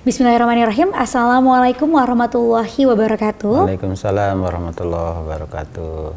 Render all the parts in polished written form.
Bismillahirrahmanirrahim. Assalamualaikum warahmatullahi wabarakatuh. Waalaikumsalam warahmatullahi wabarakatuh.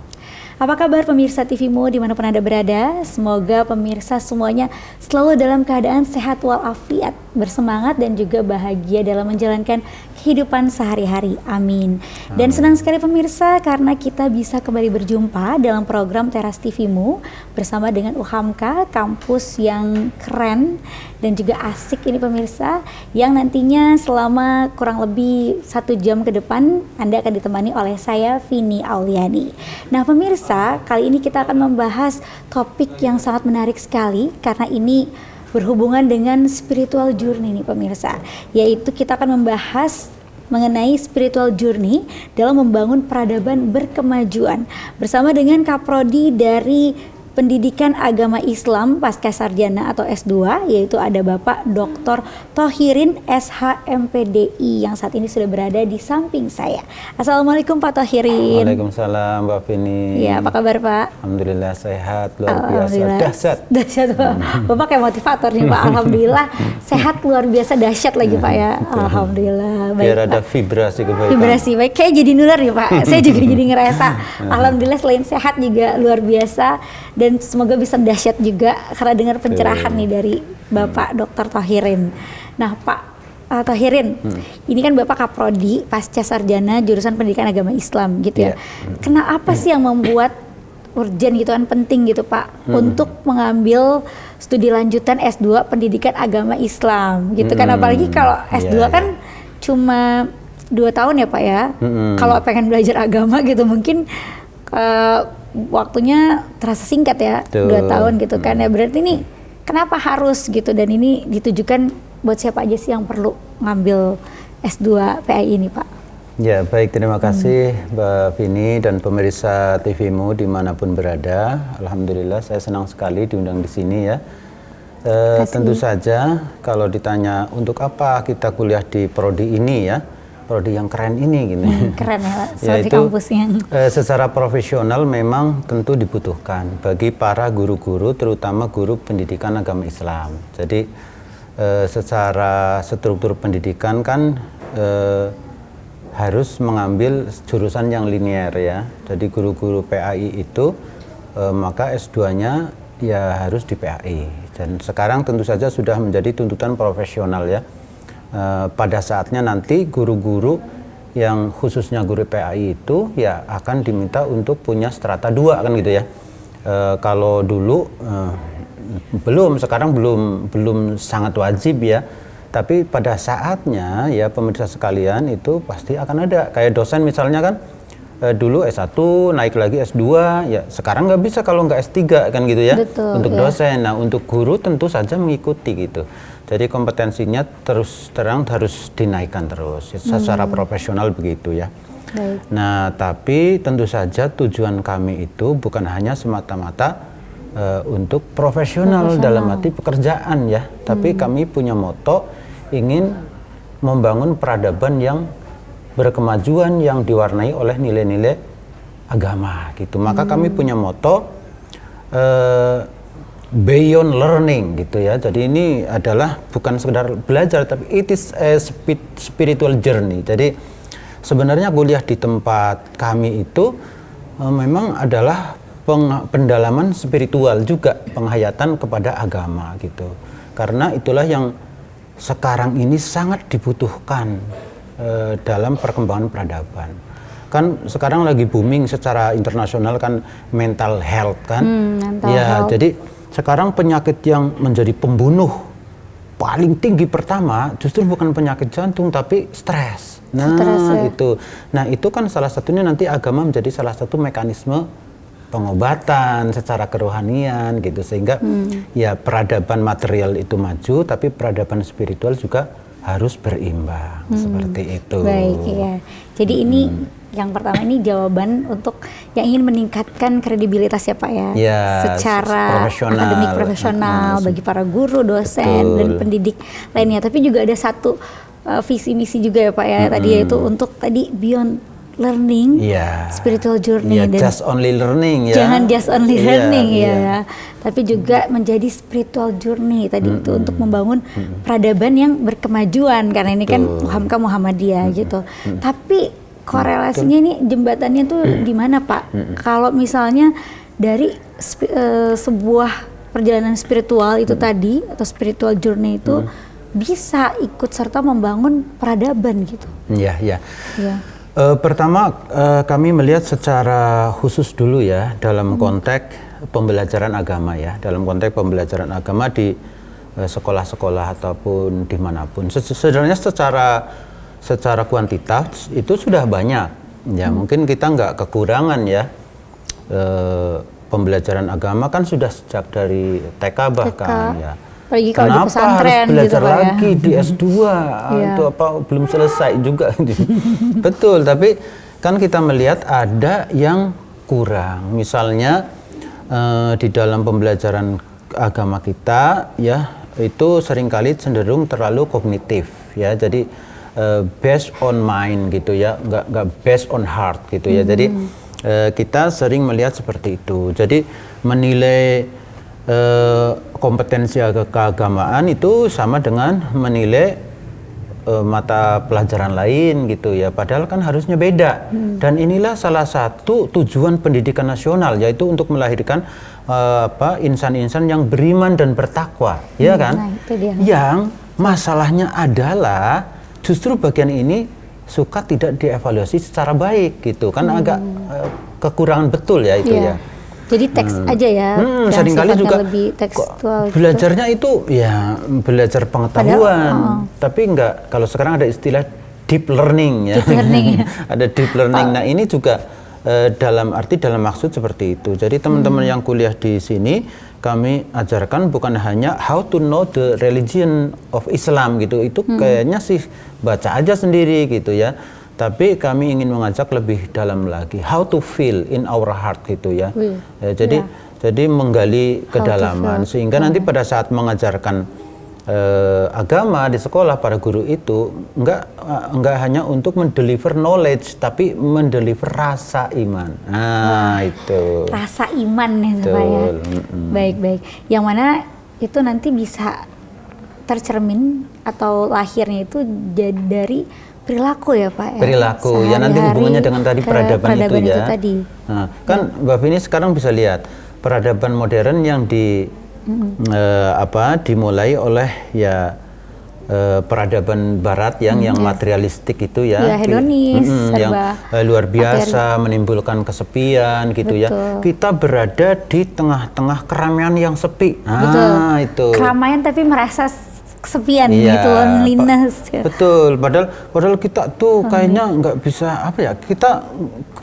Apa kabar pemirsa TVMU dimanapun Anda berada? Semoga pemirsa semuanya selalu dalam keadaan sehat walafiat, bersemangat dan juga bahagia dalam menjalankan kehidupan sehari-hari. Amin. Dan senang sekali pemirsa karena kita bisa kembali berjumpa dalam program Teras TVMU bersama dengan UHAMKA, kampus yang keren dan juga asik ini pemirsa, yang nantinya selama kurang lebih 1 jam ke depan Anda akan ditemani oleh saya, Vini Auliani. Nah pemirsa, kali ini kita akan membahas topik yang sangat menarik sekali karena ini berhubungan dengan spiritual journey nih pemirsa, yaitu kita akan membahas mengenai spiritual journey dalam membangun peradaban berkemajuan bersama dengan Kaprodi dari Pendidikan Agama Islam Pasca Sarjana atau S2, yaitu ada Bapak Dr. Thohirin SH.MPDI yang saat ini sudah berada di samping saya. Assalamualaikum Pak Thohirin. Waalaikumsalam Mbak Vini. Ya, apa kabar Pak? Alhamdulillah sehat, luar biasa, dahsyat. Dahsyat Pak. Bapak kayak motivator nih Pak. Alhamdulillah sehat luar biasa, dahsyat lagi Pak ya. Alhamdulillah. Baik, biar ada Pak. Vibrasi kebaikan. Vibrasi baik, kayak jadi nular nih Pak. Saya juga jadi ngerasa alhamdulillah selain sehat juga luar biasa. Dan semoga bisa dahsyat juga karena dengar pencerahan nih dari Bapak Dr. Thohirin. Nah Pak Thohirin, ini kan Bapak Kaprodi Pasca Sarjana jurusan Pendidikan Agama Islam gitu ya. Kenapa sih yang membuat urgen gitu kan, penting gitu Pak untuk mengambil studi lanjutan S2 Pendidikan Agama Islam gitu kan, apalagi kalau S2 kan cuma 2 tahun ya Pak ya. Kalau pengen belajar agama gitu mungkin waktunya terasa singkat ya, 2 tahun gitu kan ya. Berarti ini kenapa harus gitu, dan ini ditujukan buat siapa aja sih yang perlu ngambil S2 PAI ini Pak? Ya baik, terima kasih Mbak Vini dan pemirsa TVMU dimanapun berada. Alhamdulillah saya senang sekali diundang di sini ya. Tentu saja kalau ditanya untuk apa kita kuliah di prodi ini ya, prodi yang keren ini gini. Keren ya, seperti kampusnya. Secara profesional memang tentu dibutuhkan bagi para guru-guru, terutama guru pendidikan agama Islam. Jadi secara struktur pendidikan kan harus mengambil jurusan yang linear ya. Jadi guru-guru PAI itu maka S2-nya ya harus di PAI. Dan sekarang tentu saja sudah menjadi tuntutan profesional ya. Pada saatnya nanti guru-guru yang khususnya guru PAI itu ya akan diminta untuk punya strata 2 kan gitu ya. Kalau dulu sekarang belum sangat wajib ya. Tapi pada saatnya ya pemirsa sekalian itu pasti akan ada. Kayak dosen misalnya kan dulu S1 naik lagi S2 ya, sekarang nggak bisa kalau nggak S3 kan gitu ya. Betul, untuk dosen. Nah untuk guru tentu saja mengikuti gitu. Jadi kompetensinya terus terang harus dinaikkan terus secara profesional begitu ya. Baik. Nah tapi tentu saja tujuan kami itu bukan hanya semata-mata untuk profesional dalam arti pekerjaan ya. Tapi kami punya moto ingin membangun peradaban yang berkemajuan yang diwarnai oleh nilai-nilai agama gitu. Maka kami punya moto beyond learning gitu ya. Jadi ini adalah bukan sekedar belajar, tapi it is a spiritual journey. Jadi sebenarnya kuliah di tempat kami itu memang adalah pendalaman spiritual juga, penghayatan kepada agama gitu. Karena itulah yang sekarang ini sangat dibutuhkan dalam perkembangan peradaban. Kan sekarang lagi booming secara internasional kan mental health kan. Ya, jadi sekarang penyakit yang menjadi pembunuh paling tinggi pertama justru bukan penyakit jantung tapi stres. Nah, itu. Nah, itu kan salah satunya nanti agama menjadi salah satu mekanisme pengobatan secara kerohanian gitu, sehingga ya peradaban material itu maju tapi peradaban spiritual juga harus berimbang seperti itu. Baik ya. Jadi ini yang pertama ini jawaban untuk yang ingin meningkatkan kredibilitas ya Pak ya, secara akademik profesional bagi para guru, dosen dan pendidik lainnya. Tapi juga ada satu visi misi juga ya Pak ya tadi, yaitu untuk tadi beyond learning, spiritual journey, dan just only learning ya. Jangan just only learning ya, tapi juga menjadi spiritual journey tadi itu untuk membangun peradaban yang berkemajuan, karena ini kan Hamka Muhammadiyah gitu. Tapi korelasinya ini jembatannya tuh di mana Pak? Kalau misalnya dari sebuah perjalanan spiritual itu tadi atau spiritual journey itu bisa ikut serta membangun peradaban gitu. Iya. Pertama kami melihat secara khusus dulu ya dalam konteks pembelajaran agama ya, dalam konteks pembelajaran agama di sekolah-sekolah ataupun dimanapun. Sebenarnya secara kuantitas itu sudah banyak ya, mungkin kita nggak kekurangan ya. Pembelajaran agama kan sudah sejak dari TK bahkan ya. Apalagi kalau di pesantren harus belajar gitu, lagi di S2 itu apa belum selesai juga. Betul, tapi kan kita melihat ada yang kurang. Misalnya di dalam pembelajaran agama kita ya itu seringkali cenderung terlalu kognitif ya. Jadi based on mind gitu ya, nggak based on heart gitu ya. Jadi kita sering melihat seperti itu. Jadi menilai kompetensi keagamaan itu sama dengan menilai mata pelajaran lain gitu ya, padahal kan harusnya beda. Dan inilah salah satu tujuan pendidikan nasional, yaitu untuk melahirkan insan-insan yang beriman dan bertakwa, ya kan? Nah, itu dia. Yang masalahnya adalah justru bagian ini suka tidak dievaluasi secara baik gitu kan, agak kekurangan betul ya itu ya. Jadi teks aja ya, seringkali juga lebih tekstual belajarnya gitu. Itu ya belajar pengetahuan, tapi enggak, kalau sekarang ada istilah deep learning ya. Deep learning, ya. Ada deep learning. Nah ini juga dalam maksud seperti itu. Jadi teman-teman yang kuliah di sini kami ajarkan bukan hanya how to know the religion of Islam gitu, itu kayaknya sih baca aja sendiri gitu ya. Tapi kami ingin mengajak lebih dalam lagi, how to feel in our heart gitu ya. Jadi menggali kedalaman sehingga nanti pada saat mengajarkan agama di sekolah, para guru itu enggak hanya untuk mendeliver knowledge, tapi mendeliver rasa iman. Nah, itu. Rasa iman ya, Pak ya. Baik. Yang mana itu nanti bisa tercermin atau lahirnya itu jadi dari perilaku ya Pak ya. Perilaku ya, nanti hubungannya dengan tadi peradaban itu ya. Tadi. Nah, kan Mbak Vini sekarang bisa lihat peradaban modern yang dimulai oleh ya peradaban Barat yang materialistik itu ya, hedonis, yang luar biasa, menimbulkan kesepian gitu. Betul. Ya. Kita berada di tengah-tengah keramaian yang sepi. Nah, itu. Keramaian tapi merasa kesepian gitu, loneliness. Betul, padahal kita tuh kayaknya nggak bisa kita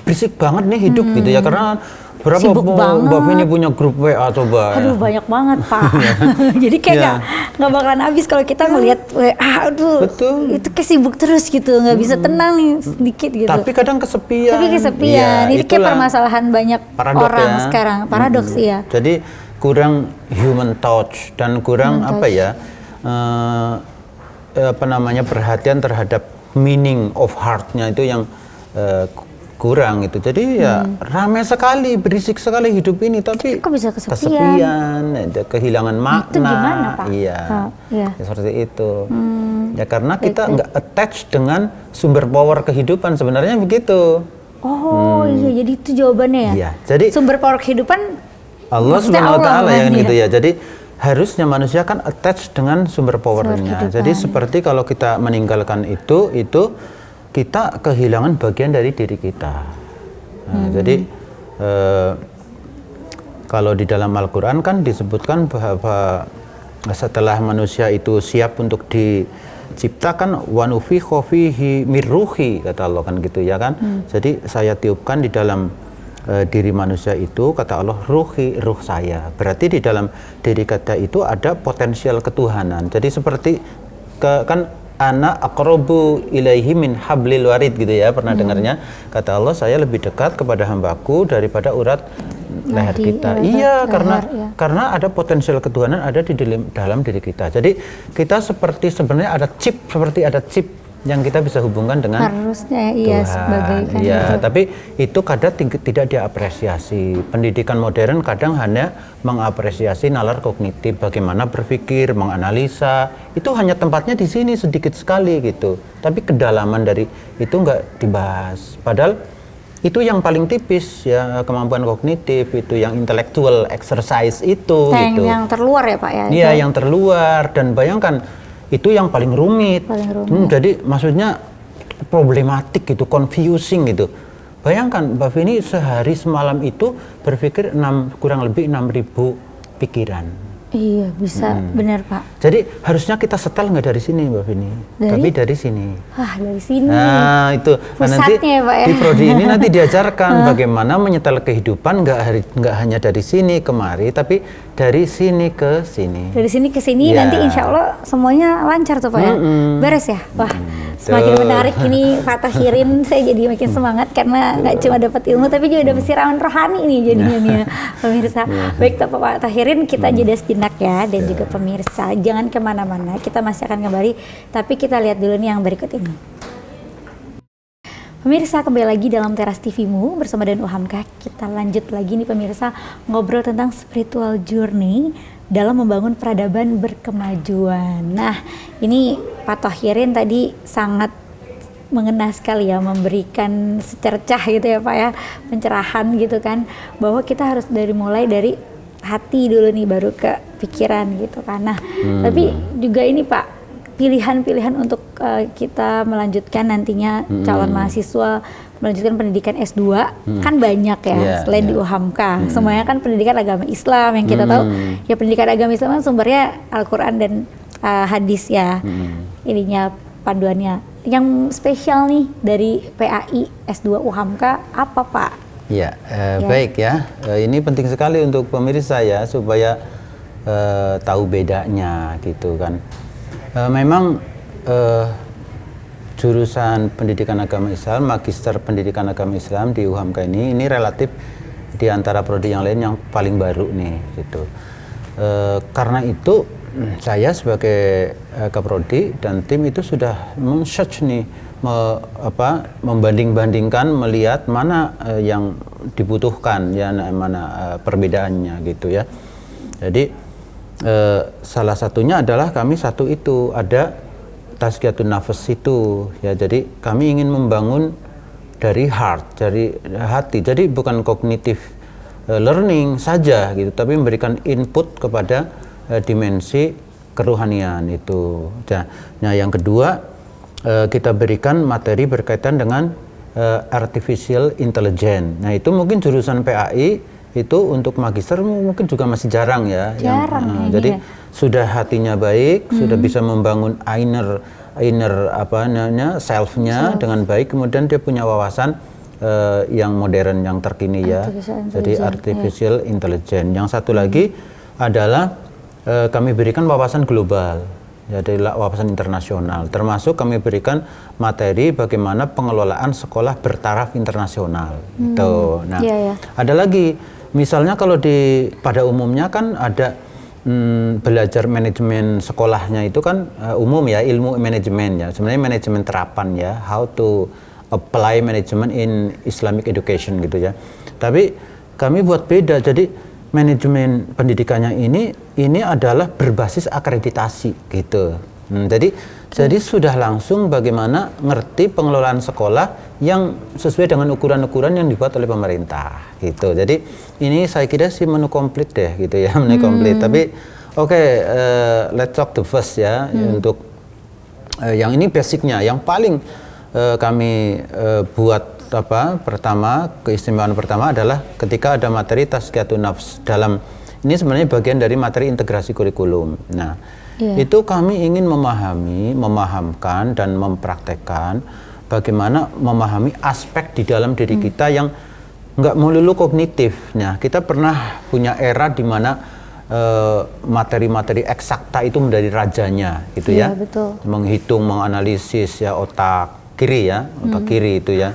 berisik banget nih hidup gitu ya, karena berapa Mbak Vini punya grup WA coba? Aduh banyak banget Pak. Jadi kayak nggak bakalan habis kalau kita ngelihat WA. Aduh, itu kayak sibuk terus gitu, nggak bisa tenang sedikit gitu. Tapi kadang kesepian. Ini kayak permasalahan banyak orang sekarang, paradoks ya. Jadi kurang human touch dan kurang perhatian terhadap meaning of heart-nya itu yang kurang itu. Jadi ya ramai sekali, berisik sekali hidup ini, tapi kok bisa kesepian, kehilangan makna. Itu gimana Pak? Iya. Ya, seperti itu. Ya karena kita nggak attach dengan sumber power kehidupan, sebenarnya begitu. Iya, jadi itu jawabannya ya. Iya. Jadi sumber power kehidupan Allah Subhanahu wa taala yang gitu ya. Jadi harusnya manusia kan attach dengan sumber powernya. Jadi seperti kalau kita meninggalkan itu kita kehilangan bagian dari diri kita. Nah, jadi kalau di dalam Al-Quran kan disebutkan bahwa setelah manusia itu siap untuk diciptakan, wa nufikha fihi mir ruhi, kata Allah kan gitu ya kan. Jadi saya tiupkan di dalam diri manusia itu, kata Allah, ruhi, ruh saya. Berarti di dalam diri kita itu ada potensial ketuhanan. Jadi seperti kan ana aqrabu ilaihi min hablil warid gitu ya, pernah dengarnya? Kata Allah, saya lebih dekat kepada hambaku daripada urat leher kita. Iya, karena ada potensial ketuhanan ada di dalam diri kita. Jadi kita sebenarnya ada chip yang kita bisa hubungkan dengan harusnya iya Tuhan. sebagaikan Ya, gitu. tapi itu kadang tidak diapresiasi. Pendidikan modern kadang hanya mengapresiasi nalar kognitif, bagaimana berpikir, menganalisa. Itu hanya tempatnya di sini sedikit sekali gitu. Tapi kedalaman dari itu nggak dibahas. Padahal itu yang paling tipis ya, kemampuan kognitif itu, yang intellectual exercise itu gitu. Yang terluar ya Pak ya. Iya, yang terluar. Dan bayangkan itu yang paling rumit. Jadi maksudnya problematik gitu, confusing gitu. Bayangkan Mbak Vini sehari semalam itu berpikir kurang lebih 6.000 pikiran. Iya bisa, benar Pak. Jadi harusnya kita setel nggak dari sini Mbak Vini, tapi dari sini. Dari sini. Nah itu nanti ya, Pak, ya? di prodi ini nanti diajarkan bagaimana menyetel kehidupan nggak hanya dari sini kemari, tapi dari sini ke sini. Dari sini ke sini nanti insya Allah semuanya lancar tuh Pak ya. Beres ya. Wah semakin menarik ini Pak Tahirin, saya jadi makin semangat karena nggak cuma dapat ilmu tapi juga dapat siraman rohani nih jadinya nih ya pemirsa. Baik Pak Tahirin, kita jeda sejenak ya, dan juga pemirsa jangan kemana-mana, kita masih akan kembali tapi kita lihat dulu nih yang berikut ini. Pemirsa, kembali lagi dalam Teras TV-mu bersama Dan Uhamka. Kita lanjut lagi nih pemirsa, ngobrol tentang spiritual journey dalam membangun peradaban berkemajuan. Nah, ini Pak Tahirin tadi sangat mengena sekali ya, memberikan secercah gitu ya Pak ya, pencerahan gitu kan, bahwa kita harus mulai dari hati dulu nih baru ke pikiran gitu kan. Nah, tapi juga ini Pak, pilihan-pilihan untuk kita melanjutkan nantinya calon mahasiswa melanjutkan pendidikan S2 kan banyak ya, selain di UHAMKA. Semuanya kan pendidikan agama Islam yang kita tahu ya, pendidikan agama Islam kan sumbernya Al-Qur'an dan hadis ya. Ininya panduannya. Yang spesial nih dari PAI S2 UHAMKA apa Pak? Ya, baik ya. Ini penting sekali untuk pemirsa ya, supaya tahu bedanya gitu kan. Memang jurusan pendidikan agama Islam, magister pendidikan agama Islam di UHAMKA ini relatif di antara prodi yang lain yang paling baru nih gitu. Karena itu saya sebagai kaprodi dan tim itu sudah men-search nih, membanding-bandingkan, melihat mana yang dibutuhkan ya, mana perbedaannya gitu ya. Jadi salah satunya adalah kami satu itu ada tazkiyatun nafs itu ya. Jadi kami ingin membangun dari heart, dari hati. Jadi bukan kognitif learning saja gitu, tapi memberikan input kepada dimensi kerohanian itu. Nah, yang kedua kita berikan materi berkaitan dengan artificial intelligence. Nah, itu mungkin jurusan PAI itu untuk magister mungkin juga masih jarang ya. Jadi sudah hatinya baik, sudah bisa membangun inner self-nya dengan baik, kemudian dia punya wawasan yang modern, yang terkini ya. Jadi artificial intelligence. Yang satu lagi adalah kami berikan wawasan global. Jadi wawasan internasional, termasuk kami berikan materi bagaimana pengelolaan sekolah bertaraf internasional. Tuh. Nah, ada lagi, misalnya kalau pada umumnya kan ada belajar manajemen sekolahnya itu kan umum ya, ilmu manajemen ya. Sebenarnya manajemen terapan ya, how to apply management in Islamic education gitu ya. Tapi kami buat beda, jadi manajemen pendidikannya ini adalah berbasis akreditasi gitu. Jadi sudah langsung bagaimana ngerti pengelolaan sekolah yang sesuai dengan ukuran-ukuran yang dibuat oleh pemerintah gitu. Jadi ini saya kira sih menu komplit deh gitu ya, menu komplit. Tapi let's talk the first ya, untuk yang ini basicnya, yang paling kami buat pertama, keistimewaan pertama adalah ketika ada materi tazkiyatun nafs dalam ini sebenarnya bagian dari materi integrasi kurikulum. Nah, itu kami ingin memahamkan dan mempraktekkan bagaimana memahami aspek di dalam diri kita yang nggak melulu kognitif. Nah, kita pernah punya era di mana materi-materi eksakta itu menjadi rajanya, gitu ya. Betul. Menghitung, menganalisis ya, otak kiri ya, otak kiri itu ya.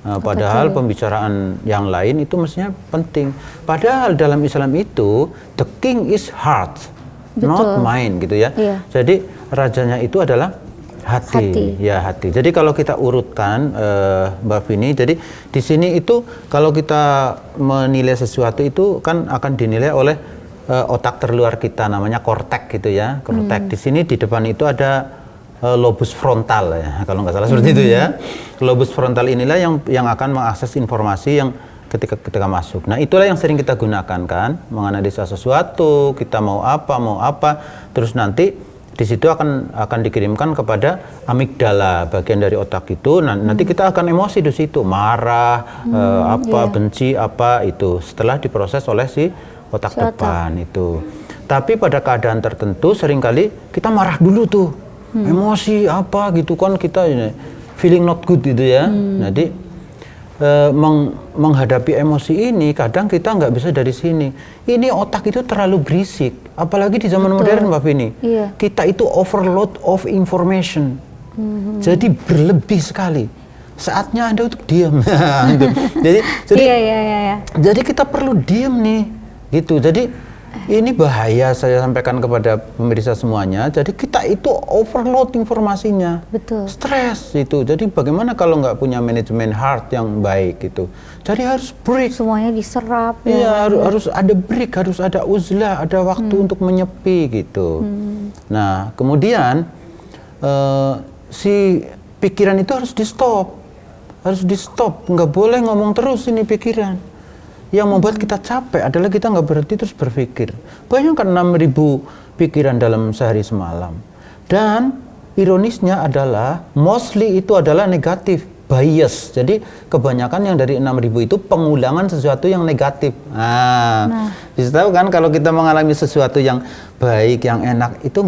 Padahal pembicaraan yang lain itu mestinya penting. Padahal dalam Islam itu the king is heart, not mind gitu ya. Jadi rajanya itu adalah Hati. Ya, hati. Jadi kalau kita urutkan, Mbak Vini, jadi di sini itu kalau kita menilai sesuatu itu kan akan dinilai oleh otak terluar kita, namanya kortek gitu ya. Kortek. Di sini di depan itu ada lobus frontal ya, kalau nggak salah seperti itu ya. Lobus frontal inilah yang akan mengakses informasi yang ketika masuk. Nah, itulah yang sering kita gunakan kan, menganalisa sesuatu, kita mau apa, terus nanti di situ akan dikirimkan kepada amigdala, bagian dari otak itu. Nanti kita akan emosi di situ, marah, benci apa itu. Setelah diproses oleh si otak depan itu. Tapi pada keadaan tertentu seringkali kita marah dulu tuh, emosi apa gitu kan, kita feeling not good gitu ya. Jadi menghadapi emosi ini kadang kita nggak bisa dari sini. Ini otak itu terlalu berisik, apalagi di zaman modern, Mbak Vini. Kita itu overload of information, jadi berlebih sekali. Saatnya Anda untuk diam. Gitu. Jadi kita perlu diam nih, gitu. Jadi ini bahaya, saya sampaikan kepada pemirsa semuanya. Jadi kita itu overload informasinya, stres itu. Jadi bagaimana kalau nggak punya manajemen heart yang baik gitu? Jadi harus break. Semuanya diserap. Iya, harus ada break, harus ada uzlah, ada waktu untuk menyepi gitu. Nah, kemudian si pikiran itu harus di stop, nggak boleh ngomong terus ini pikiran. Yang membuat kita capek adalah kita nggak berhenti terus berpikir. Bayangkan 6.000 pikiran dalam sehari semalam. Dan ironisnya adalah mostly itu adalah negatif, bias. Jadi kebanyakan yang dari 6.000 itu pengulangan sesuatu yang negatif. Bisa tahu kan kalau kita mengalami sesuatu yang baik, yang enak itu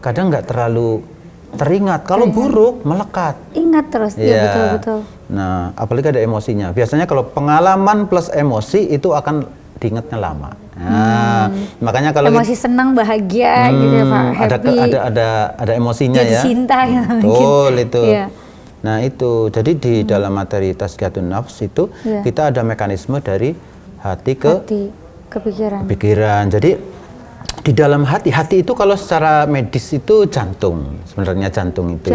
kadang nggak terlalu teringat. Kalau buruk melekat. Ingat terus, ya betul. Nah, apalagi ada emosinya. Biasanya kalau pengalaman plus emosi itu akan diingatnya lama. Nah, makanya kalau emosi senang, bahagia gitu ya Pak, happy. Ada emosinya jadi ya. Cinta gitu. Betul itu. Yeah. Nah, itu. Jadi di dalam materi Tazkiyatun Nafs itu kita ada mekanisme dari hati ke pikiran. Jadi di dalam hati itu kalau secara medis itu jantung, sebenarnya jantung itu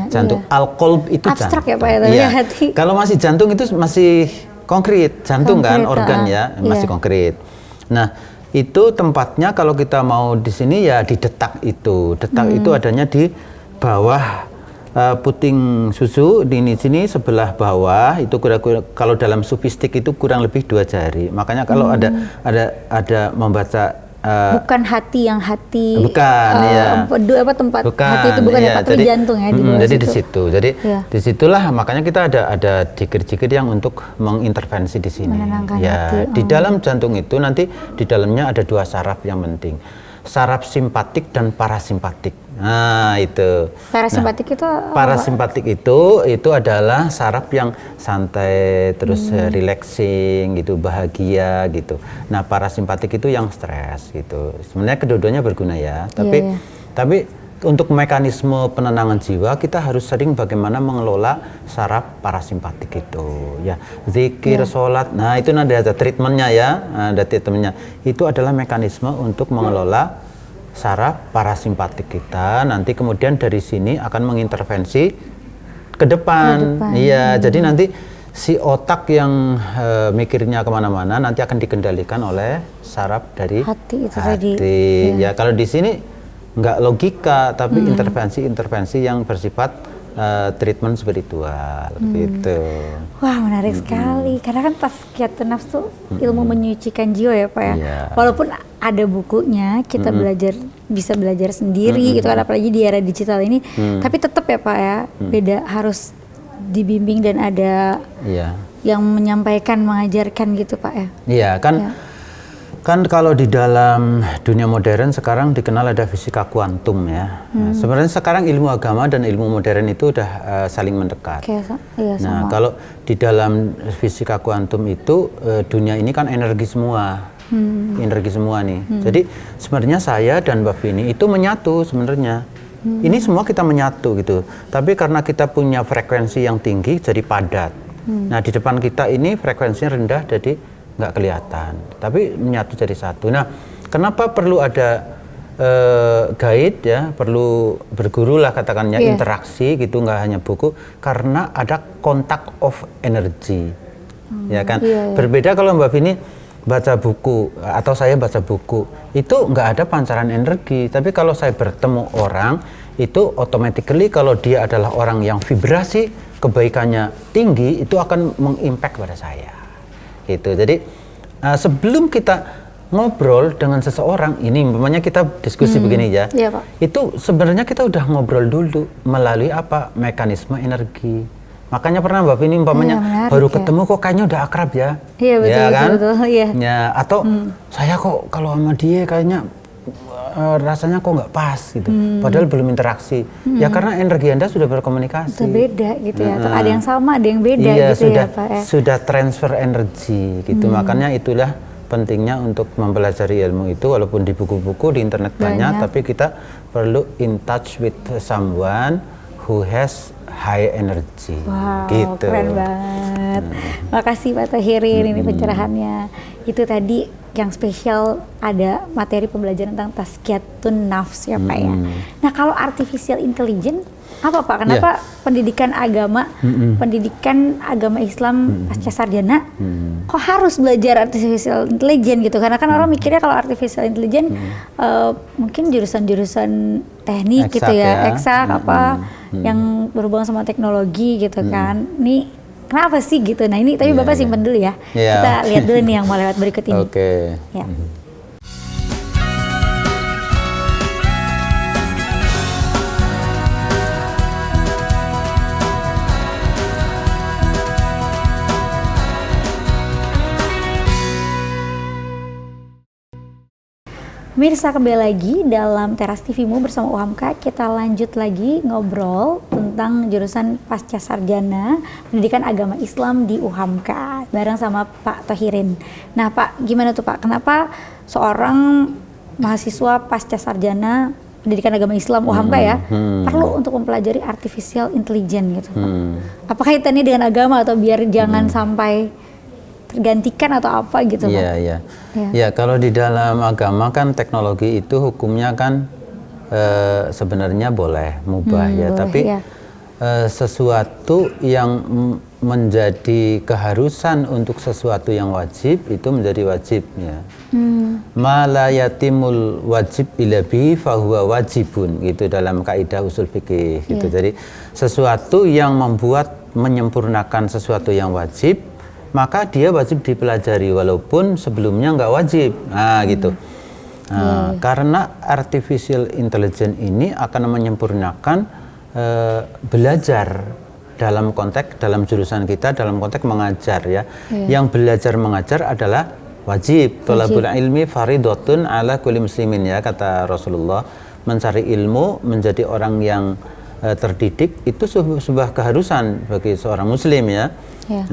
jantung. Al-qalb itu abstrak jantung. Ya Pak ya, hati. Kalau masih jantung itu masih konkret, jantung kan organ ya, masih konkret. Nah, itu tempatnya kalau kita mau di sini ya di detak itu. Detak itu adanya di bawah puting susu, di sini sebelah bawah itu kira-kira kalau dalam sufistik itu kurang lebih 2 jari. Makanya kalau ada membaca bukan hati yang hati. Bukan, tempat hati itu bukan ya Pak, tapi jantung ya. Jadi di situ. Jadi disitulah makanya kita ada jikir-jikir yang untuk mengintervensi di sini. Menenangkan hati. Di dalam jantung itu nanti di dalamnya ada 2 saraf yang penting. Saraf simpatik dan parasimpatik. Nah, itu. Parasimpatik itu apa? Parasimpatik itu adalah saraf yang santai, terus relaxing gitu, bahagia gitu. Nah, parasimpatik itu yang stres gitu. Sebenarnya kedua-duanya berguna ya, tapi untuk mekanisme penenangan jiwa kita harus sering bagaimana mengelola saraf parasimpatik itu ya. Zikir, sholat, nah itu nanti ada treatmentnya ya, ada treatmentnya. Itu adalah mekanisme untuk mengelola saraf parasimpatik kita. Nanti kemudian dari sini akan mengintervensi ke depan. Iya, jadi nanti si otak yang mikirnya kemana-mana nanti akan dikendalikan oleh saraf dari hati itu tadi. Ya, kalau di sini nggak logika, tapi intervensi yang bersifat treatment spiritual gitu. Wah, menarik sekali. Karena kan Tazkiyatun Nafs tuh ilmu menyucikan jiwa ya Pak ya. Walaupun ada bukunya, kita bisa belajar sendiri gitu kan, apalagi di era digital ini. Tapi tetap ya Pak ya, beda, harus dibimbing dan ada yang menyampaikan, mengajarkan gitu Pak ya. Iya kan. Kan kalau di dalam dunia modern sekarang dikenal ada fisika kuantum ya. Sebenarnya sekarang ilmu agama dan ilmu modern itu udah saling mendekat. Nah, kalau di dalam fisika kuantum itu dunia ini kan energi semua. Energi semua nih. Jadi sebenarnya saya dan Mbak Vini itu menyatu sebenarnya. Ini semua kita menyatu gitu. Tapi karena kita punya frekuensi yang tinggi jadi padat. Nah, di depan kita ini frekuensinya rendah jadi nggak kelihatan, tapi menyatu jadi satu. Nah, kenapa perlu ada guide ya, perlu berguru lah katakannya, interaksi gitu, nggak hanya buku, karena ada contact of energy, ya kan. Berbeda kalau Mbak Vini baca buku atau saya baca buku, itu nggak ada pancaran energi. Tapi kalau saya bertemu orang, itu automatically kalau dia adalah orang yang vibrasi kebaikannya tinggi, itu akan mengimpact pada saya. Gitu. Jadi sebelum kita ngobrol dengan seseorang, ini umpamanya kita diskusi begini ya, Pak. Itu sebenarnya kita udah ngobrol dulu melalui apa, mekanisme energi. Makanya pernah Mbak Vini umpamanya baru ketemu kok kayaknya udah akrab ya, betul, ya kan? Betul, ya, atau saya kok kalau sama dia kayaknya rasanya kok nggak pas gitu, padahal belum interaksi. Ya karena energi Anda sudah berkomunikasi. Itu beda gitu ya, atau ada yang sama, ada yang beda gitu sudah, ya Pak ya. Sudah transfer energi gitu, makanya itulah pentingnya untuk mempelajari ilmu itu, walaupun di buku-buku, di internet banyak, tapi kita perlu in touch with someone who has high energy. Wow, gitu. Keren banget. Makasih Pak Thohirin, ini pencerahannya. Itu tadi yang spesial, ada materi pembelajaran tentang tazkiyatun nafs ya Pak ya. Nah kalau artificial intelligence apa Pak? Kenapa pendidikan agama, pendidikan agama Islam pasca sarjana, kok harus belajar artificial intelligence gitu? Karena kan orang mikirnya kalau artificial intelligence mungkin jurusan-jurusan teknik eksak, gitu ya, eksak apa yang berhubungan sama teknologi gitu kan. Nih kenapa sih gitu? Nah ini tapi Bapak simpen dulu ya. Kita lihat dulu nih yang mau lewat berikut ini. Ya. Pemirsa, kembali lagi dalam Teras TV-mu bersama UHAMKA. Kita lanjut lagi ngobrol tentang jurusan pasca sarjana pendidikan agama Islam di UHAMKA bareng sama Pak Thohirin. Nah Pak, gimana tuh Pak? Kenapa seorang mahasiswa pasca sarjana pendidikan agama Islam UHAMKA ya perlu untuk mempelajari artificial intelligence gitu Pak? Apa kaitannya dengan agama atau biar jangan sampai tergantikan atau apa gitu Pak? Ya, kalau di dalam agama kan teknologi itu hukumnya kan sebenarnya boleh, mubah ya, boleh, tapi sesuatu yang menjadi keharusan untuk sesuatu yang wajib itu menjadi wajib ya. Ma la yatimul wajib illa bihi fahuwa wajibun, gitu dalam kaidah usul fikih gitu. Jadi sesuatu yang menyempurnakan sesuatu yang wajib, maka dia wajib dipelajari walaupun sebelumnya nggak wajib. Nah, gitu. Nah, karena artificial intelligence ini akan menyempurnakan belajar dalam konteks, dalam jurusan kita, dalam konteks mengajar ya. Yang belajar mengajar adalah wajib. Thalabul ilmi faridotun ala kulli muslimin ya, kata Rasulullah. Mencari ilmu, menjadi orang yang terdidik itu sebuah keharusan bagi seorang muslim ya.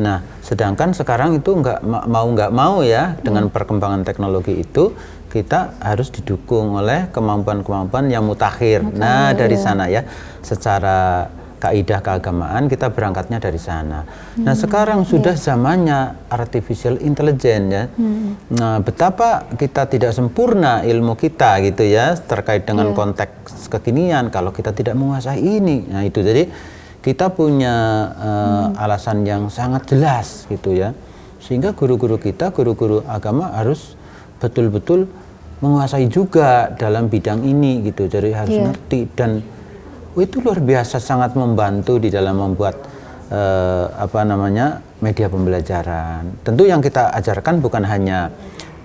Nah, sedangkan sekarang itu nggak mau ya, dengan perkembangan teknologi itu kita harus didukung oleh kemampuan-kemampuan yang mutakhir. Nah, dari sana ya, secara kaidah keagamaan kita berangkatnya dari sana. Nah, sekarang sudah zamannya artificial intelligence ya. Nah, betapa kita tidak sempurna ilmu kita gitu ya, terkait dengan konteks kekinian kalau kita tidak menguasai ini. Nah, itu jadi kita punya alasan yang sangat jelas gitu ya, sehingga guru-guru kita, guru-guru agama harus betul-betul menguasai juga dalam bidang ini gitu. Jadi harus ngerti, dan itu luar biasa sangat membantu di dalam membuat media pembelajaran. Tentu yang kita ajarkan bukan hanya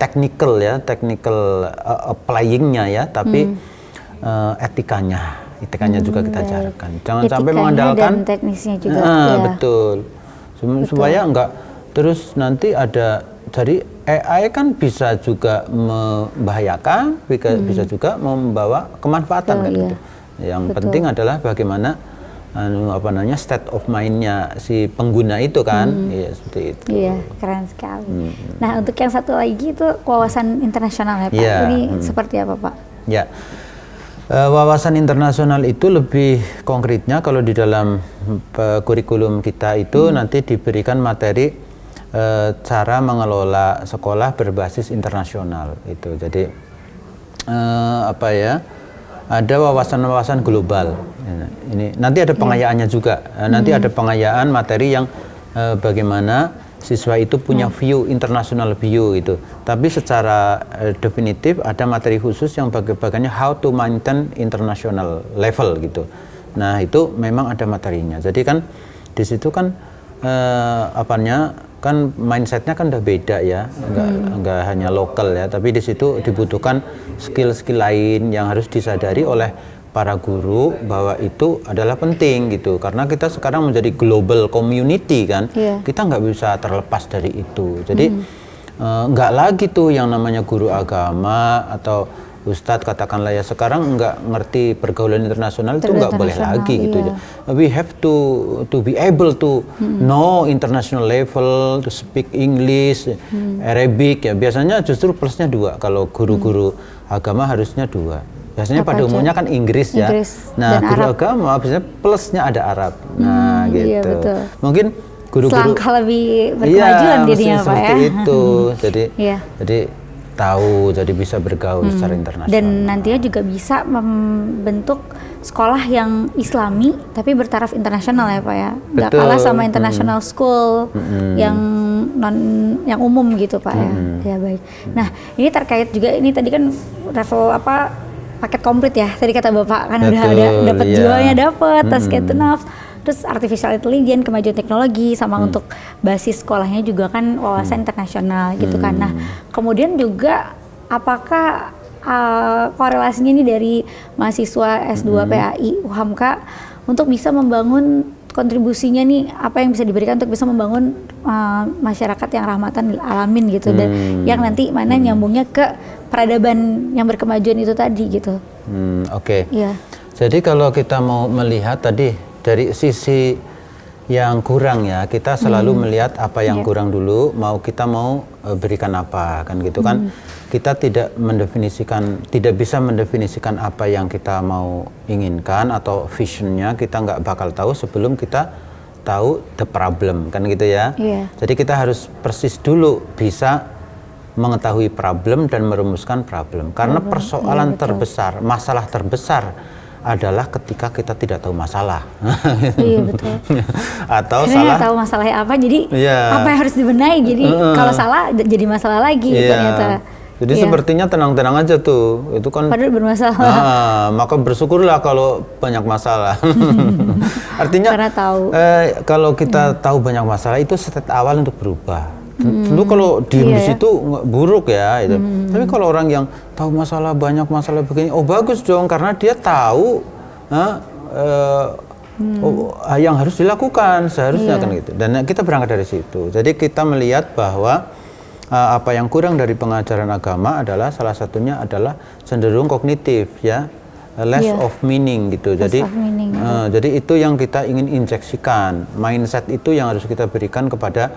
technical ya, technical applying-nya ya, tapi etikanya juga kita ajarkan. Jangan sampai mengandalkan dan teknisnya juga. Betul. Supaya enggak terus nanti ada, jadi AI kan bisa juga membahayakan, bisa juga membawa kemanfaatan kan gitu. Yang penting adalah bagaimana state of mind-nya si pengguna itu kan. Iya, seperti itu. Iya, keren sekali. Nah, untuk yang satu lagi itu wawasan internasional ya Pak. Ini seperti apa Pak? Ya. Wawasan internasional itu lebih konkretnya kalau di dalam kurikulum kita itu nanti diberikan materi cara mengelola sekolah berbasis internasional itu. Jadi apa ya, ada wawasan-wawasan global. Ini nanti ada pengayaannya juga. Nanti ada pengayaan materi yang bagaimana siswa itu punya view, international view itu. Tapi secara definitif ada materi khusus yang bagiannya how to maintain international level gitu. Nah itu memang ada materinya. Jadi kan di situ kan kan mindsetnya kan udah beda ya, nggak hanya lokal ya, tapi di situ dibutuhkan skill-skill lain yang harus disadari oleh para guru bahwa itu adalah penting gitu, karena kita sekarang menjadi global community kan, kita nggak bisa terlepas dari itu. Jadi nggak lagi tuh yang namanya guru agama atau Ustadz katakanlah ya sekarang nggak ngerti pergaulan internasional itu nggak boleh lagi gitu ya. We have to be able to know international level, to speak English, Arabic ya. Biasanya justru plusnya 2 kalau guru-guru agama harusnya 2. Biasanya pada umumnya kan Inggris ya. Nah guru Arab. Agama biasanya plusnya ada Arab. Nah gitu. Iya, betul. Mungkin guru-guru selangkah lebih berkemajuan dirinya Pak ya. Itu. Jadi tahu, jadi bisa bergaul secara internasional. Dan nantinya juga bisa membentuk sekolah yang Islami tapi bertaraf internasional ya Pak ya. Nggak kalah sama international school yang yang umum gitu Pak ya. Ya baik. Nah ini terkait juga, ini tadi kan level paket komplit ya. Tadi kata Bapak kan udah ada dapat jiwanya, dapat Tasketunaf. Terus artificial intelligence, kemajuan teknologi, sama untuk basis sekolahnya juga kan wawasan internasional gitu kan. Nah, kemudian juga apakah korelasinya ini dari mahasiswa S2 PAI UHAMKA untuk bisa membangun kontribusinya nih, apa yang bisa diberikan untuk bisa membangun masyarakat yang rahmatan lil alamin gitu, dan yang nanti mana nyambungnya ke peradaban yang berkemajuan itu tadi gitu. Oke. Jadi kalau kita mau melihat tadi dari sisi yang kurang ya, kita selalu melihat apa yang kurang dulu, kita mau berikan apa kan gitu kan. Kita tidak bisa mendefinisikan apa yang kita mau inginkan atau visionnya, kita nggak bakal tahu sebelum kita tahu the problem kan gitu ya. Jadi kita harus persis dulu bisa mengetahui problem dan merumuskan problem, karena persoalan terbesar, masalah terbesar adalah ketika kita tidak tahu masalah. Iya betul. Atau salah tahu masalahnya apa, jadi apa yang harus dibenahi, jadi kalau salah jadi masalah lagi ternyata. Jadi sepertinya tenang-tenang aja tuh, itu kan padahal bermasalah. Maka bersyukurlah kalau banyak masalah. Artinya karena tahu. Kalau kita tahu banyak masalah itu step awal untuk berubah. Tentu kalau diem di situ buruk ya itu. Tapi kalau orang yang tahu banyak masalah begini, bagus dong, karena dia tahu yang harus dilakukan seharusnya kan gitu. Dan kita berangkat dari situ. Jadi kita melihat bahwa apa yang kurang dari pengajaran agama adalah salah satunya adalah cenderung kognitif ya. Less of meaning gitu. Jadi itu yang kita ingin injeksikan. Mindset itu yang harus kita berikan kepada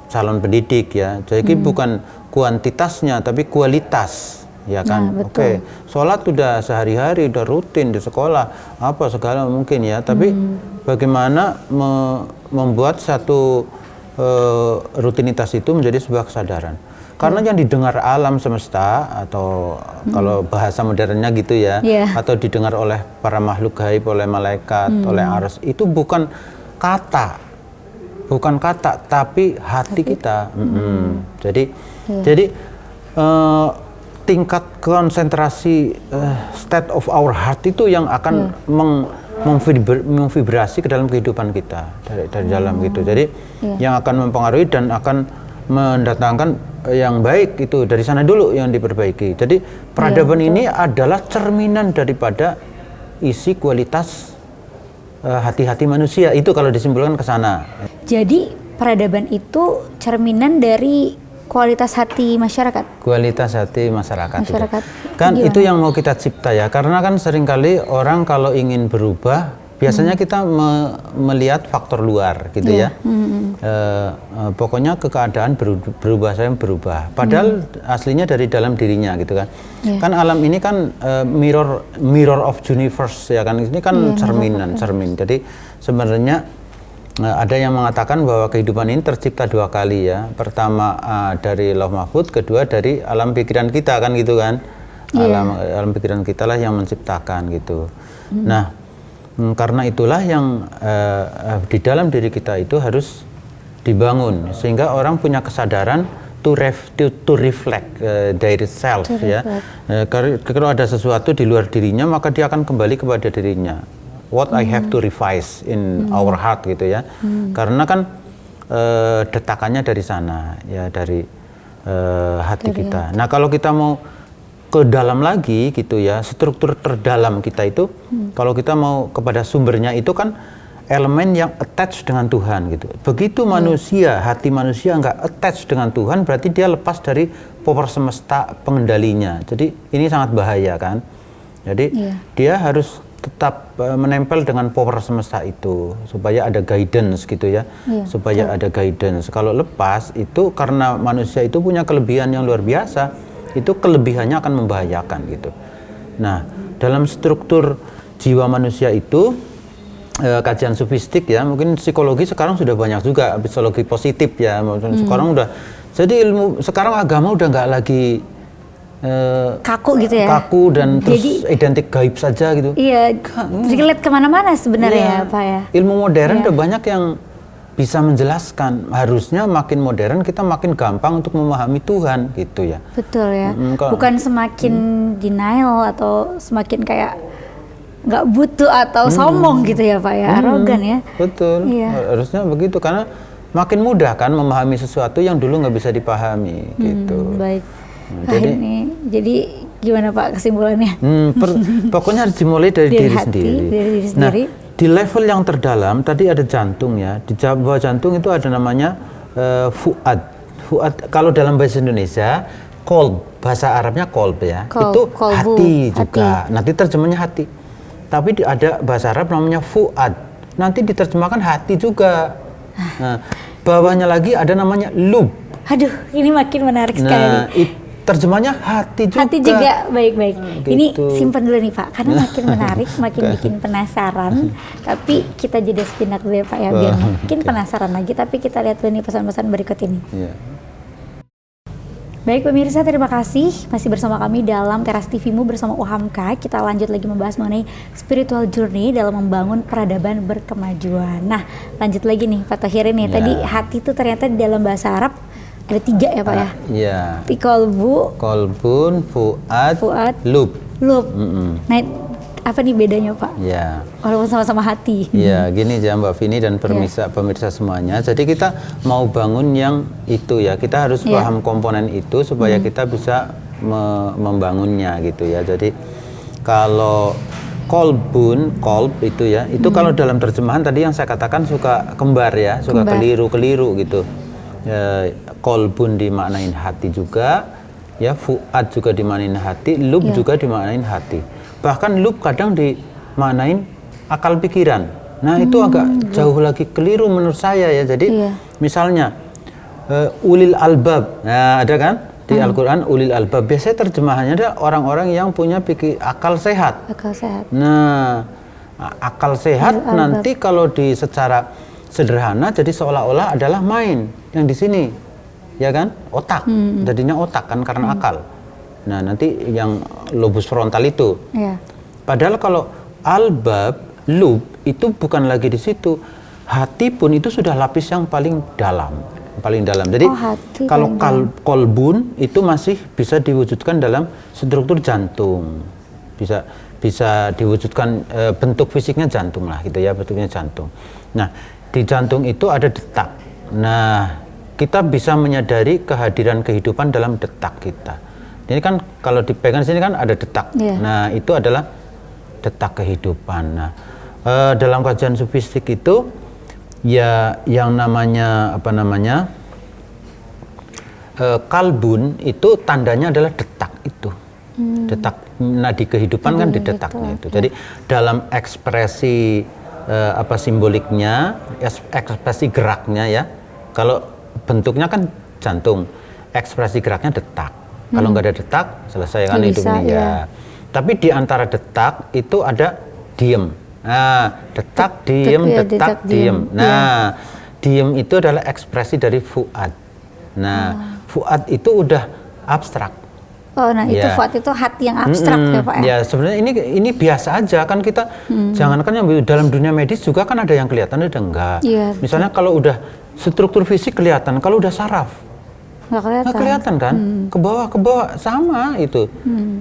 calon pendidik ya. Jadi bukan kuantitasnya tapi kualitas ya kan. Oke, sholat udah sehari-hari, udah rutin di sekolah apa segala mungkin ya, tapi bagaimana membuat satu rutinitas itu menjadi sebuah kesadaran. Karena yang didengar alam semesta, atau kalau bahasa modernnya gitu ya, atau didengar oleh para makhluk gaib, oleh malaikat, oleh ars, itu bukan kata, tapi hati kita. Jadi tingkat konsentrasi state of our heart itu yang akan memvibrasi ke dalam kehidupan kita dari dalam gitu. Jadi yang akan mempengaruhi dan akan mendatangkan yang baik itu dari sana dulu yang diperbaiki. Jadi peradaban ini adalah cerminan daripada isi kualitas hati-hati manusia, itu kalau disimpulkan ke sana. Jadi peradaban itu cerminan dari kualitas hati masyarakat. Kualitas hati masyarakat. Kan gimana? Itu yang mau kita cipta ya. Karena kan seringkali orang kalau ingin berubah, biasanya kita melihat faktor luar gitu ya. Pokoknya keadaan berubah, saya berubah. Padahal aslinya dari dalam dirinya gitu kan. Kan alam ini kan mirror of universe ya kan. Ini kan cermin. Jadi sebenarnya ada yang mengatakan bahwa kehidupan ini tercipta 2 kali ya. Pertama dari Lauh Mahfudz, kedua dari alam pikiran kita kan gitu kan. Alam pikiran kita lah yang menciptakan gitu. Nah, karena itulah yang di dalam diri kita itu harus dibangun sehingga orang punya kesadaran to reflect dari self ya. Kalau ada sesuatu di luar dirinya maka dia akan kembali kepada dirinya. What I have to revise in our heart gitu ya. Karena kan detakannya dari sana ya, dari hati kita. Nah, kalau kita mau ke dalam lagi gitu ya, struktur terdalam kita itu kalau kita mau kepada sumbernya itu kan elemen yang attach dengan Tuhan gitu. Begitu manusia, hati manusia nggak attach dengan Tuhan, berarti dia lepas dari power semesta pengendalinya. Jadi ini sangat bahaya kan. Jadi dia harus tetap menempel dengan power semesta itu supaya ada guidance gitu ya, supaya ada guidance. Kalau lepas itu karena manusia itu punya kelebihan yang luar biasa, itu kelebihannya akan membahayakan gitu. Nah, dalam struktur jiwa manusia itu kajian sufistik ya, mungkin psikologi sekarang sudah banyak juga, psikologi positif ya, sekarang udah, jadi ilmu sekarang agama udah nggak lagi kaku gitu ya, kaku dan terus identik gaib saja gitu. Iya, relate kemana-mana sebenarnya ya Pak ya. Ilmu modern udah banyak yang bisa menjelaskan. Harusnya makin modern kita makin gampang untuk memahami Tuhan gitu ya. Betul ya. Bukan semakin denial atau semakin kayak nggak butuh atau sombong gitu ya Pak ya, arogan ya. Betul. Harusnya begitu karena makin mudah kan memahami sesuatu yang dulu nggak bisa dipahami gitu. Baik. Jadi gimana Pak kesimpulannya? Pokoknya harus dimulai dari diri sendiri. Dari diri sendiri. Nah, di level yang terdalam tadi ada jantung ya. Di bawah jantung itu ada namanya fuad. Fuad kalau dalam bahasa Indonesia kolb, bahasa Arabnya kolb ya. Itu hati juga. Nanti terjemahnya hati. Tapi ada bahasa Arab namanya fuad. Nanti diterjemahkan hati juga. Nah, bawahnya lagi ada namanya lub. Aduh, ini makin menarik sekali. Terjemahnya hati juga. Hati juga, baik-baik. Gitu. Ini simpan dulu nih Pak, karena makin menarik, makin bikin penasaran. Tapi kita jeda sejenak dulu ya Pak ya, biar makin penasaran lagi. Tapi kita lihat dulu nih pesan-pesan berikut ini. Baik pemirsa, terima kasih masih bersama kami dalam Teras TV-mu bersama UHAMKA. Kita lanjut lagi membahas mengenai spiritual journey dalam membangun peradaban berkemajuan. Nah, lanjut lagi nih Pak Thohir nih. Tadi hati itu ternyata di dalam bahasa Arab ada 3 ya Pak ya? Iya. Kolbun, fuad, lub. Nah, apa nih bedanya Pak? Iya. Walaupun sama-sama hati. Iya, gini ya Mbak Vini dan pemirsa semuanya. Jadi kita mau bangun yang itu ya, kita harus paham komponen itu supaya kita bisa membangunnya gitu ya. Jadi kalau kolb itu ya, itu kalau dalam terjemahan tadi yang saya katakan suka kembar ya, suka keliru-keliru gitu. Kolbun dimaknain hati juga, ya fuad juga dimaknain hati, lub juga dimaknain hati. Bahkan lub kadang dimaknain akal pikiran. Nah itu agak jauh lagi keliru menurut saya ya. Jadi misalnya ulil albab, nah ada kan di Al-Quran ulil albab. Biasanya terjemahannya ada orang-orang yang punya akal sehat. Akal sehat. Nah akal sehat nanti kalau secara sederhana jadi seolah-olah adalah main yang di sini ya kan, otak. Jadinya otak kan karena akal. Nah nanti yang lobus frontal itu padahal kalau albab, lub itu bukan lagi di situ, hati pun itu sudah lapis yang paling dalam. Jadi kalau kolbun itu masih bisa diwujudkan dalam struktur jantung, bisa diwujudkan bentuk fisiknya jantung lah gitu ya, bentuknya jantung. Nah di jantung itu ada detak. Nah, kita bisa menyadari kehadiran kehidupan dalam detak kita. Ini kan kalau dipegang sini kan ada detak. Nah, itu adalah detak kehidupan. Nah, dalam kajian sufistik itu ya yang namanya kalbun itu tandanya adalah detak itu. Detak nadi kehidupan kan di detaknya itu. Jadi dalam ekspresi simboliknya, ekspresi geraknya ya. Kalau bentuknya kan jantung, ekspresi geraknya detak. Kalau nggak ada detak, selesai kan hidupnya ya. Tapi di antara detak itu ada diem. Nah, detak, diem, detak, diem. Nah, diem itu adalah ekspresi dari fuad. Nah, fuad itu udah abstrak. Oh, nah itu fuad itu hati yang abstrak ya Pak ya? Ya sebenarnya ini biasa aja kan kita, jangankan yang dalam dunia medis juga kan ada yang kelihatan ada enggak. Iya, misalnya kalau udah struktur fisik kelihatan, kalau udah saraf nggak kelihatan kan, ke bawah sama itu.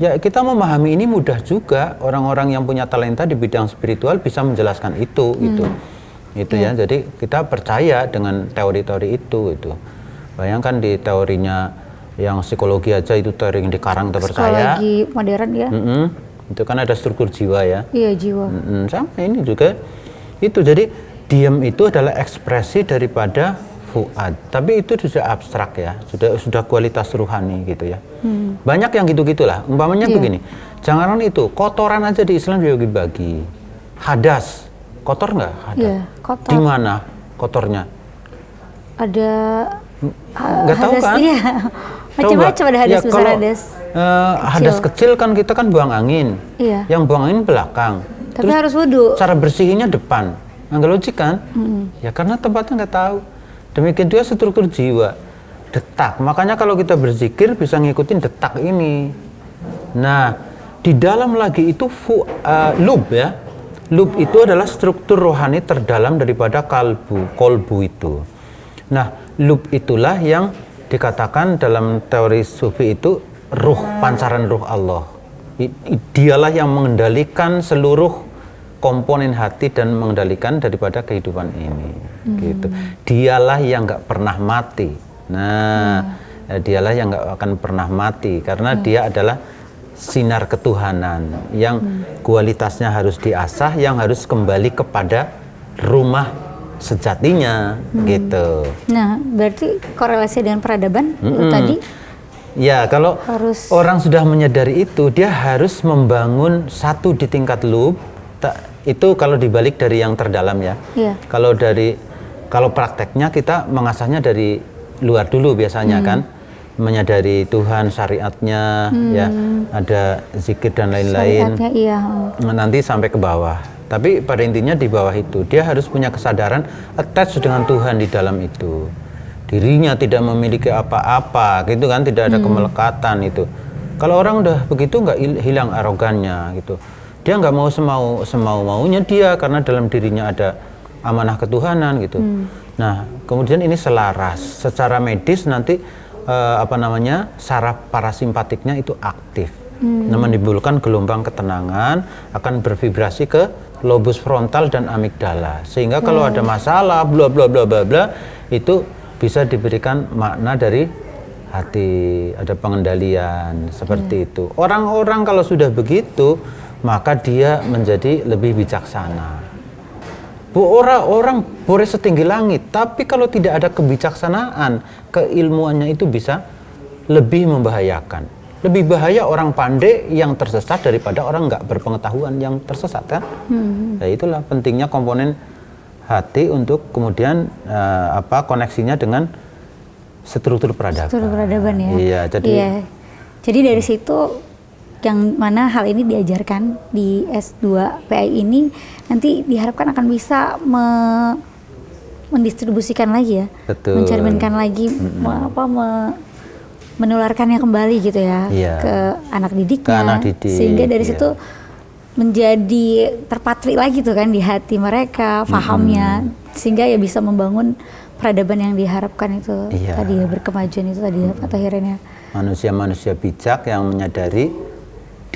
Ya kita memahami ini mudah juga, orang-orang yang punya talenta di bidang spiritual bisa menjelaskan itu ya. Jadi kita percaya dengan teori-teori itu. Bayangkan di teorinya yang psikologi aja, itu teori yang dikarang terpercaya. Psikologi modern ya. Itu kan ada struktur jiwa ya. Iya, jiwa. Sama ini juga itu. Jadi diam itu adalah ekspresi daripada fuad, tapi itu sudah abstrak ya, sudah kualitas ruhani gitu ya. Banyak yang gitu-gitulah. Umpamanya begini, jangan itu kotoran aja di Islam dibagi. Hadas, kotor nggak? Hadas. Iya, kotor. Di mana kotornya? Ada nggak tahu kan? Iya. Macam-macam ada hadas besar, hadas hadas kecil kan kita kan buang angin. Iya. Yang buang angin belakang. Tapi terus harus wudu. Cara bersihinnya depan. Nggak logik kan? Ya karena tempatnya nggak tahu. Demikian juga struktur jiwa. Detak. Makanya kalau kita berzikir bisa ngikutin detak ini. Nah, di dalam lagi itu lub ya. Lub itu adalah struktur rohani terdalam daripada kolbu itu. Nah, lub itulah yang dikatakan dalam teori sufi itu ruh, pancaran ruh Allah. Dialah yang mengendalikan seluruh komponen hati dan mengendalikan daripada kehidupan ini. Gitu. Dialah yang nggak pernah mati. Nah, dialah yang nggak akan pernah mati karena dia adalah sinar ketuhanan yang kualitasnya harus diasah, yang harus kembali kepada rumah sejatinya gitu. Nah, berarti korelasi dengan peradaban itu tadi? Ya, kalau orang sudah menyadari itu, dia harus membangun satu di tingkat lub. Itu kalau dibalik dari yang terdalam ya. Iya. Kalau prakteknya kita mengasahnya dari luar dulu biasanya kan, menyadari Tuhan, syariatnya, ya, ada zikir dan lain-lain. Syariatnya iya. Nanti sampai ke bawah. Tapi pada intinya di bawah itu dia harus punya kesadaran attach dengan Tuhan di dalam itu. Dirinya tidak memiliki apa-apa, gitu kan, tidak ada kemelekatan itu. Kalau orang udah begitu nggak hilang arogannya gitu. Dia nggak mau semau-maunya dia karena dalam dirinya ada amanah ketuhanan gitu. Nah, kemudian ini selaras secara medis nanti saraf parasimpatiknya itu aktif. Menimbulkan gelombang ketenangan, akan bervibrasi ke lobus frontal dan amigdala, sehingga kalau ada masalah bla bla bla bla bla itu bisa diberikan makna dari hati, ada pengendalian seperti itu. Orang-orang kalau sudah begitu maka dia menjadi lebih bijaksana. Orang boleh setinggi langit, tapi kalau tidak ada kebijaksanaan, keilmuannya itu bisa lebih membahayakan. Lebih bahaya orang pandai yang tersesat daripada orang nggak berpengetahuan yang tersesat kan? Nah, itulah pentingnya komponen hati untuk kemudian koneksinya dengan struktur peradaban. Struktur peradaban ya. Iya, jadi dari situ yang mana hal ini diajarkan di S2 PI ini nanti diharapkan akan bisa mendistribusikan lagi ya. Betul. Mencerminkan lagi menularkannya kembali gitu ya, ke anak didiknya, sehingga dari situ menjadi terpatri lagi tuh kan di hati mereka, fahamnya, sehingga ya bisa membangun peradaban yang diharapkan itu tadi ya, berkemajuan itu tadi ya Pak Thohirin ya. Manusia-manusia bijak yang menyadari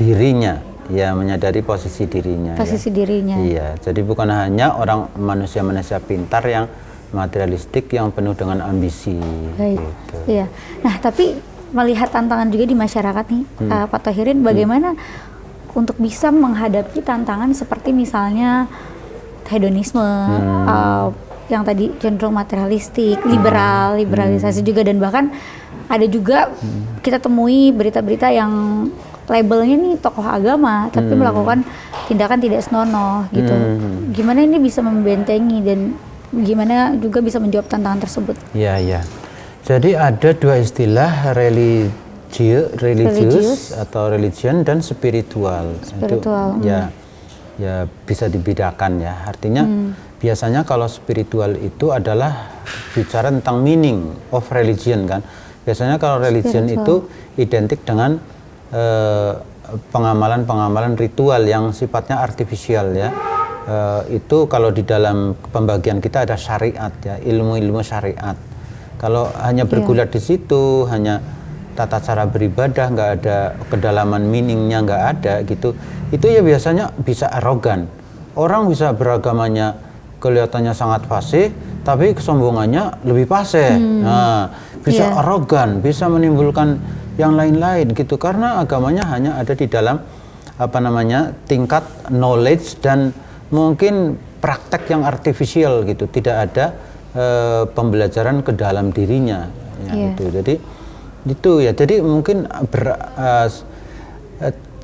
dirinya, ya, menyadari posisi dirinya. Posisi dirinya. Iya, jadi bukan hanya orang manusia-manusia pintar yang materialistik yang penuh dengan ambisi. Baik. Gitu. Iya. Nah, tapi melihat tantangan juga di masyarakat nih, Pak Thohirin, bagaimana untuk bisa menghadapi tantangan seperti misalnya hedonisme, yang tadi cenderung materialistik, liberalisasi juga, dan bahkan ada juga kita temui berita-berita yang labelnya nih tokoh agama, tapi melakukan tindakan tidak senonoh gitu. Gimana ini bisa membentengi dan gimana juga bisa menjawab tantangan tersebut? Iya, iya. Jadi ada dua istilah, religius atau religion dan spiritual. Spiritual. Itu, ya bisa dibedakan ya. Artinya biasanya kalau spiritual itu adalah bicara tentang meaning of religion kan. Biasanya kalau religion itu identik dengan pengamalan-pengamalan ritual yang sifatnya artifisial ya. Itu kalau di dalam pembagian kita ada syariat ya, ilmu-ilmu syariat. Kalau hanya bergulat di situ, hanya tata cara beribadah, nggak ada kedalaman meaningnya, nggak ada gitu, itu ya biasanya bisa arogan. Orang bisa beragamanya kelihatannya sangat fasih, tapi kesombongannya lebih fasih. Nah, bisa arogan, bisa menimbulkan yang lain-lain gitu, karena agamanya hanya ada di dalam tingkat knowledge dan mungkin praktek yang artifisial gitu, tidak ada pembelajaran ke dalam dirinya ya, gitu. Jadi itu ya, jadi mungkin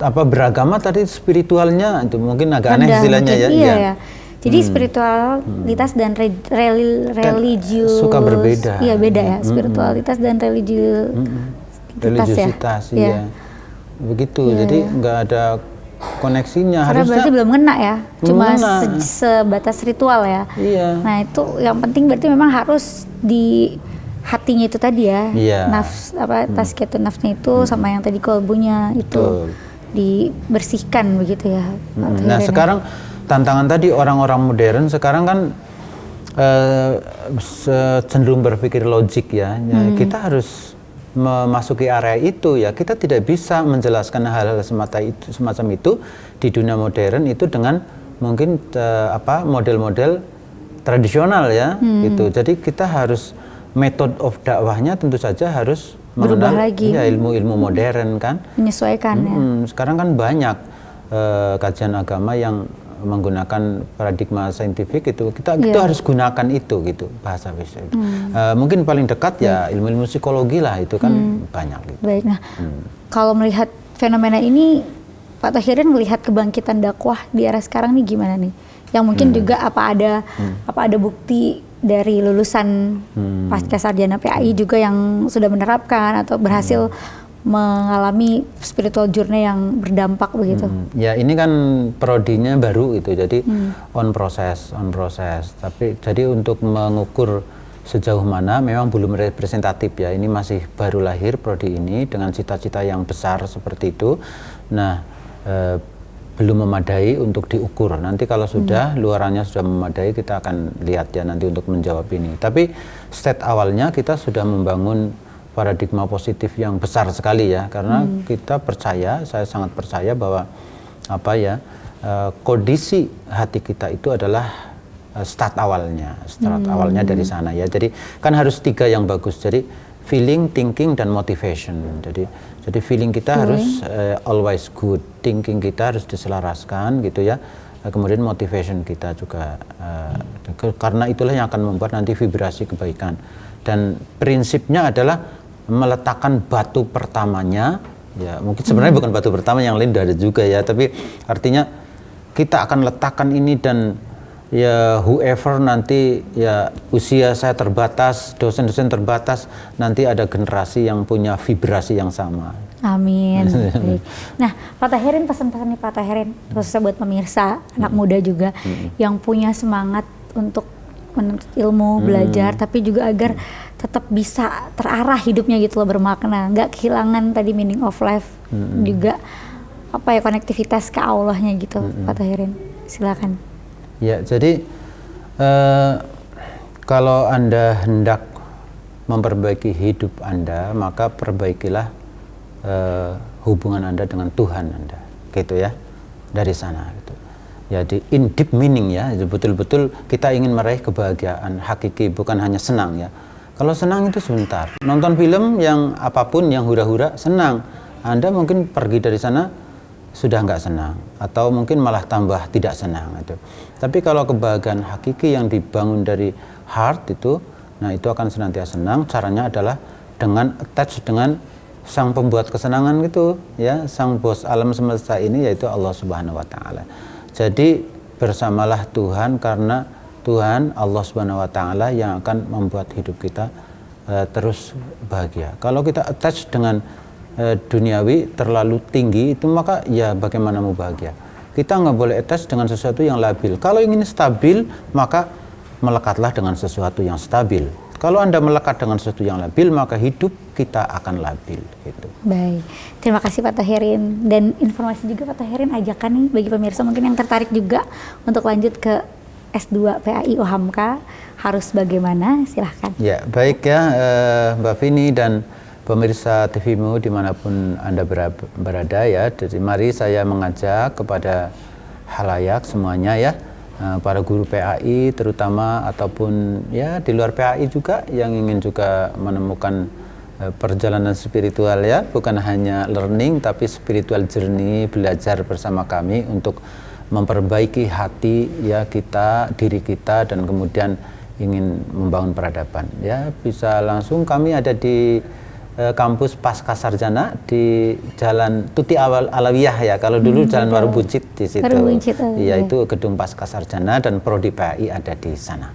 beragama tadi spiritualnya itu mungkin agak aneh istilahnya ya. Ya. Jadi spiritualitas dan religius suka berbeda. Iya, beda ya, spiritualitas dan religiositas ya. Begitu. Jadi nggak ada koneksinya. Karena harusnya berarti belum ngena ya, cuma sebatas ritual ya. Iya. Nah itu yang penting berarti memang harus di hatinya itu tadi ya, tazkiyatun nafsnya itu sama yang tadi kolbunya itu dibersihkan begitu ya. Nah sekarang tantangan tadi orang-orang modern sekarang kan cenderung berpikir logik ya. Kita harus memasuki area itu ya, kita tidak bisa menjelaskan hal-hal semacam itu di dunia modern itu dengan mungkin model-model tradisional ya gitu. Jadi kita harus method of dakwahnya tentu saja harus berubah lagi ya, ilmu-ilmu modern kan, menyesuaikan ya. Sekarang kan banyak kajian agama yang menggunakan paradigma saintifik itu, kita harus gunakan itu gitu, bahasa itu. Mungkin paling dekat ya ilmu-ilmu psikologi lah, itu kan banyak gitu. Baik, nah kalau melihat fenomena ini Pak Tahirin melihat kebangkitan dakwah di era sekarang nih gimana nih? Yang mungkin juga apa ada bukti dari lulusan pasca sarjana PAI juga yang sudah menerapkan atau berhasil mengalami spiritual journey yang berdampak begitu. Ya ini kan prodinya baru itu, jadi on process. Tapi jadi untuk mengukur sejauh mana memang belum representatif ya. Ini masih baru lahir prodi ini dengan cita-cita yang besar seperti itu. Nah, belum memadai untuk diukur. Nanti kalau sudah luarannya sudah memadai, kita akan lihat ya nanti untuk menjawab ini. Tapi state awalnya kita sudah membangun paradigma positif yang besar sekali ya, karena kita percaya, saya sangat percaya bahwa kondisi hati kita itu adalah start awalnya dari sana ya. Jadi kan harus 3 yang bagus, jadi feeling, thinking, dan motivation. Jadi feeling kita harus always good, thinking kita harus diselaraskan gitu ya, kemudian motivation kita juga karena itulah yang akan membuat nanti vibrasi kebaikan. Dan prinsipnya adalah meletakkan batu pertamanya ya, mungkin sebenarnya bukan batu pertama, yang lain ada juga ya, tapi artinya kita akan letakkan ini, dan ya whoever nanti ya, usia saya terbatas, dosen-dosen terbatas, nanti ada generasi yang punya vibrasi yang sama. Amin. Baik. Nah, Pak Tahirin, pesan-pesan nih Pak Tahirin khususnya buat pemirsa anak muda juga yang punya semangat untuk menuntut ilmu, belajar, tapi juga agar tetap bisa terarah hidupnya gitu loh, bermakna, nggak kehilangan tadi meaning of life, juga konektivitas ke Allahnya gitu. Pak Tahirin, silakan. Ya, jadi kalau Anda hendak memperbaiki hidup Anda, maka perbaikilah hubungan Anda dengan Tuhan Anda, gitu ya, dari sana gitu. Jadi in deep meaning ya, betul-betul kita ingin meraih kebahagiaan hakiki, bukan hanya senang ya. Kalau senang itu sebentar, nonton film yang apapun, yang hura-hura, senang. Anda mungkin pergi dari sana sudah nggak senang, atau mungkin malah tambah tidak senang itu. Tapi kalau kebahagiaan hakiki yang dibangun dari heart itu, nah itu akan senantiasa senang. Caranya adalah dengan attach dengan sang pembuat kesenangan gitu ya, sang bos alam semesta ini, yaitu Allah Subhanahu wa Ta'ala. Jadi bersamalah Tuhan, karena Tuhan Allah Subhanahu wa Ta'ala yang akan membuat hidup kita terus bahagia. Kalau kita attach dengan duniawi terlalu tinggi itu, maka ya bagaimana mau bahagia? Kita nggak boleh attach dengan sesuatu yang labil. Kalau ingin stabil, maka melekatlah dengan sesuatu yang stabil. Kalau Anda melekat dengan sesuatu yang labil, maka hidup kita akan labil gitu. Baik, terima kasih Pak Tahirin, dan informasi juga Pak Tahirin ajakan nih bagi pemirsa mungkin yang tertarik juga untuk lanjut ke S2 PAI UHAMKA harus bagaimana, silahkan. Ya, baik ya Mbak Vini dan pemirsa TVMU dimanapun Anda berada ya. Jadi mari saya mengajak kepada halayak semuanya ya, para guru PAI terutama ataupun ya di luar PAI juga yang ingin juga menemukan perjalanan spiritual ya, bukan hanya learning tapi spiritual journey, belajar bersama kami untuk memperbaiki hati ya kita, diri kita, dan kemudian ingin membangun peradaban ya. Bisa langsung, kami ada di kampus Pasca Sarjana di Jalan Tuti Alawiyah ya. Kalau dulu Jalan Warung Buncit di situ. Iya, itu gedung Pasca Sarjana dan Prodi PAI ada di sana.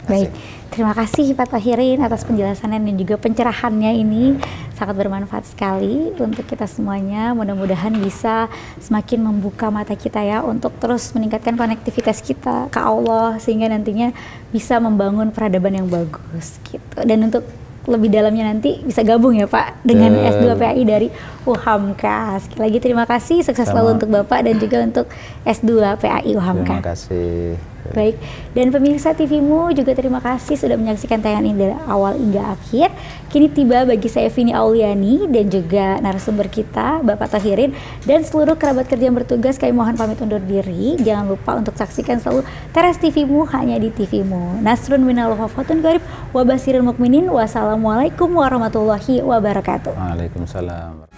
Baik, terima kasih Pak Tahirin atas penjelasannya dan juga pencerahannya ini sangat bermanfaat sekali untuk kita semuanya. Mudah-mudahan bisa semakin membuka mata kita ya untuk terus meningkatkan konektivitas kita ke Allah sehingga nantinya bisa membangun peradaban yang bagus gitu. Dan untuk lebih dalamnya nanti bisa gabung ya Pak dengan S2 PAI dari UHAMKA. Sekali lagi terima kasih, sukses selalu untuk Bapak dan juga untuk S2 PAI UHAMKA. Terima kasih. Baik, dan pemirsa TVMU juga terima kasih sudah menyaksikan tayangan ini dari awal hingga akhir. Kini tiba bagi saya Vini Auliani dan juga narasumber kita Bapak Tahirin dan seluruh kerabat kerja yang bertugas, kami mohon pamit undur diri. Jangan lupa untuk saksikan selalu Teras TVMU hanya di TVMU. Nasrun minallah wa fatun qarib wa basiril mukminin. Wassalamualaikum warahmatullahi wabarakatuh. Waalaikumsalam.